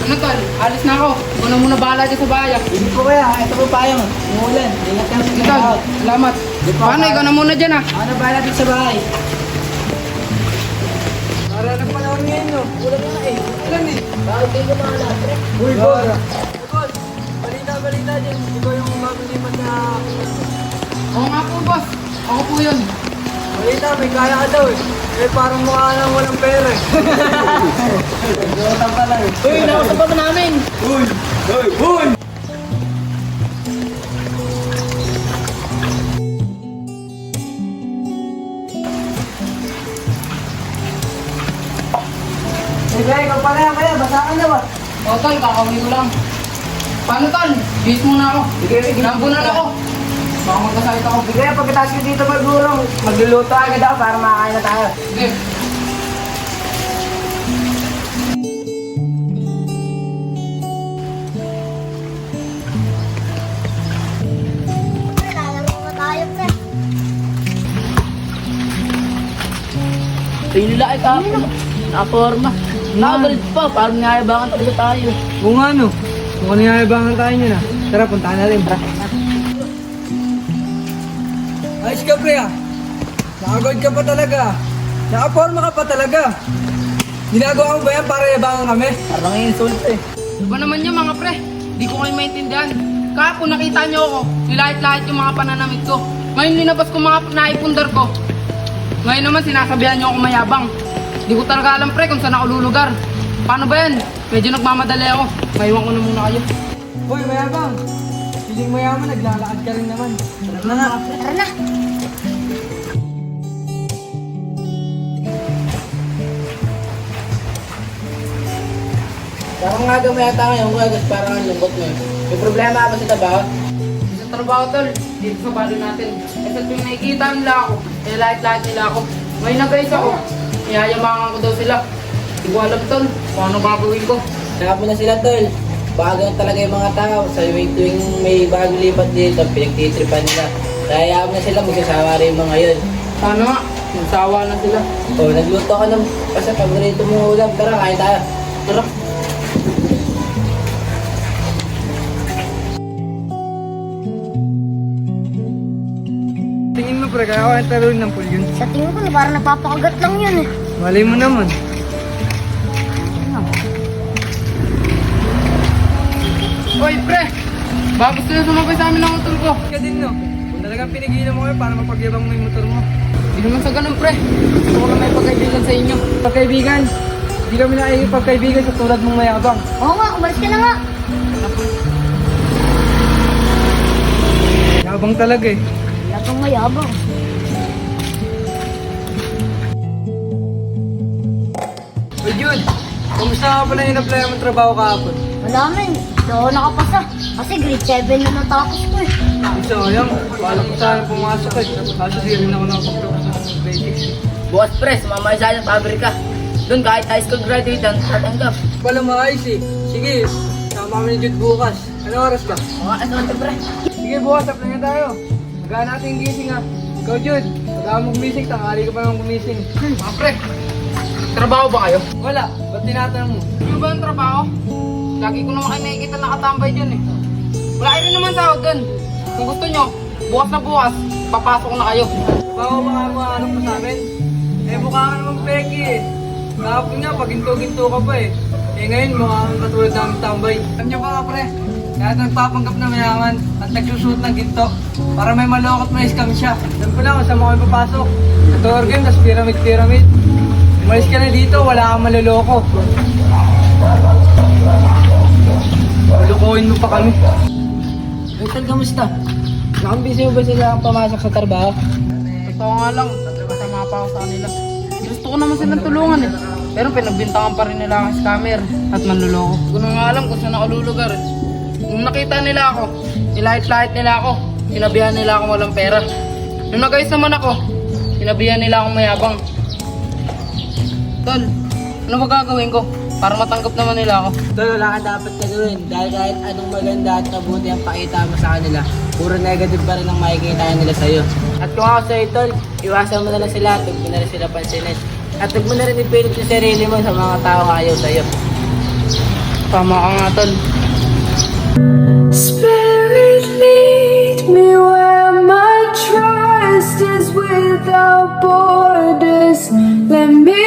Ano tol? Alis na ako. Ikaw na muna bahala dyan sa bayan. Hindi po kaya, ito po payong. Umuulan. Ingat kang Sige tol, salamat. Paano, ikaw na muna dyan ah. Ano bahala dito sa bahay? Para ng panahon ngayon, no? Ulan na eh. Ulan eh. Bakit kayo kumahala, pre? Uy, boss! Boss! Balita dyan. Ikaw yung magulipat na... Oo nga po boss. Ako po yun. Balita, may kaya ka daw eh. Eh, parang mukha lang walang pera eh. Nagkakata pa lang eh. Uy, nakusap pa namin. Uy! Uy! Uy! Sige, ikaw pala yan kaya. Basakan daw ah. O tol, kakauwi ko lang. Paano tol? Bis muna ako. Sige, sige. Nambunan ako. Baka magkasakit ako. Sige, pagkatapos ko dito magurong, magluluto agad ako para makakain na tayo. Sige. Lalaro na tayo, pre. Tingin nila ay kapon. Nakaporma. Nakagalit pa. Parang nayabangan talaga tayo. Kung ano, kung ano yung ayabangan tayo nyo na. Tara, puntahan na rin, bra. Ayos ka, pre ah. Nakagod ka pa talaga. Nakaporma ka pa talaga. Ginagawa mo ba yan para yabangan kami? Parang insult eh. Ano ba naman yung mga pre? Di ko kayo maintindihan. Kahapon nakita niyo ako, nilahit-lahit yung mga pananamit ko. Ngayon linabas ko mga naipundar ko. Ngayon naman sinasabihan niyo ako mayabang. Di ko talaga alam pre kung saan ako lulugar. Paano ba yan? Medyo nagmamadali ako. Maiwan ko na muna kayo. Hoy, mayabang. Piling mayaman, naglalakad ka rin naman. Tara na nga. Tara na. Parang nga gamay yata ngayon ko agad parang ang lungkot mo. May problema ba sa trabaho? Sa trabaho tol, dito sa balo natin. Kasi tuwing nakikita nila ako, nilahit-lahit nila ako. Ngayon na guys ako, iyayamangan ko daw sila. Hindi ko alam tol, kung ano gagawin ko. Saka na sila tol. Bago talaga yung mga tao. Sa tuwing may bago lipat dito, pinagtitripan nila. Kaya na sila, magsasawa rin mga yun. Sana nga, nagsawa na sila. O, nagluto ka ng kasi paborito mong ulam. Tara, kain tayo. Tara. Tingin mo, pre, kaya ako yung taruin ng pool yun. Sa tingin ko, parang napapakagat lang yun eh. Malay mo naman. Oy pre, baka gusto nyo sumabay sa amin ng motor ko. Ka din, no? Kung talagang pinigilan mo kayo para mapagyabang mo yung motor mo. Hindi naman sa ganun pre, gusto ko lang may pagkaibigan sa inyo. Pagkaibigan, hindi kami nakikipagkaibigan sa tulad mong mayabang. Oo nga, umalis ka na nga. Yabang talaga eh. Wala kang mayabang. Uy, Jude, kamusta nga pala yung apply mong trabaho kahapon? Wala man, hindi ako nakapasa. Kasi grade 7 na natapos ko eh. Ang sayang, paano ko sana pumasok eh. Kaso di rin ako nakapagtapos ng grade 6. Bukas pre, sumama kayo sa akin sa pabrika. Doon kahit high school graduate yan, tatanggap. Pala maayos eh. Sige, sama kami ni Jude bukas. Ano oras ba? Mga ano natin pre? Sige bukas, apply na tayo. Magaan natin yung gising ha. Ikaw Jude, pag mo gumising, tanghali ka pa naman gumising. Mga pre, trabaho ba kayo? Wala, ba't tinatanong mo? Ano ba ang trabaho? Lagi ko naman kayo nakikita nakatambay dyan eh. Wala kayo rin naman sahod dun. Kung gusto nyo, bukas na bukas, papasok na kayo. Baka mga ano pa sa amin? Eh mukha ka naman peki eh. Kahapon nga, pag ginto-ginto ka pa eh. Eh ngayon, mukha kang katulad namin tambay. Alam niyo ba pre? Kaya nagpapanggap na mayaman at nagsusuot ng ginto para may malokot na scam siya. Alam ko lang kung saan mo kayo papasok. Sa tour game, tas pyramid. Umalis ka na dito, wala kang maloloko. Lukuhin mo pa kami. Tol, kamusta? Nakambisi mo ba sila pamasok sa trabaho? Gusto ko nga lang, masama pa ako sa kanila. Gusto ko naman silang tulungan eh. Pero pinagbintangan pa rin nila ang scammer at manluloko. Hindi ko na nga alam kung saan ako lulugar eh. Nung nakita nila ako, nilahit-lahit nila ako, sinabihan nila akong walang pera. Nung nagayos naman ako, sinabihan nila akong mayabang. Tol, ano ba gagawin ko? Para matanggap naman nila ako. Tol, wala kang dapat na gawin dahil kahit anong maganda at mabuti ang pakita mo sa kanila, puro negative pa rin ang makikita nila sa'yo. At kung ako sa'yo, Tol, iwasan mo na lang sila at huwag mo na rin sila pansinin. At huwag mo na rin ipilit yung sarili mo sa mga tao ayaw sa'yo. Tama ka nga, tol. Spirit, lead me where my trust is without borders. Let me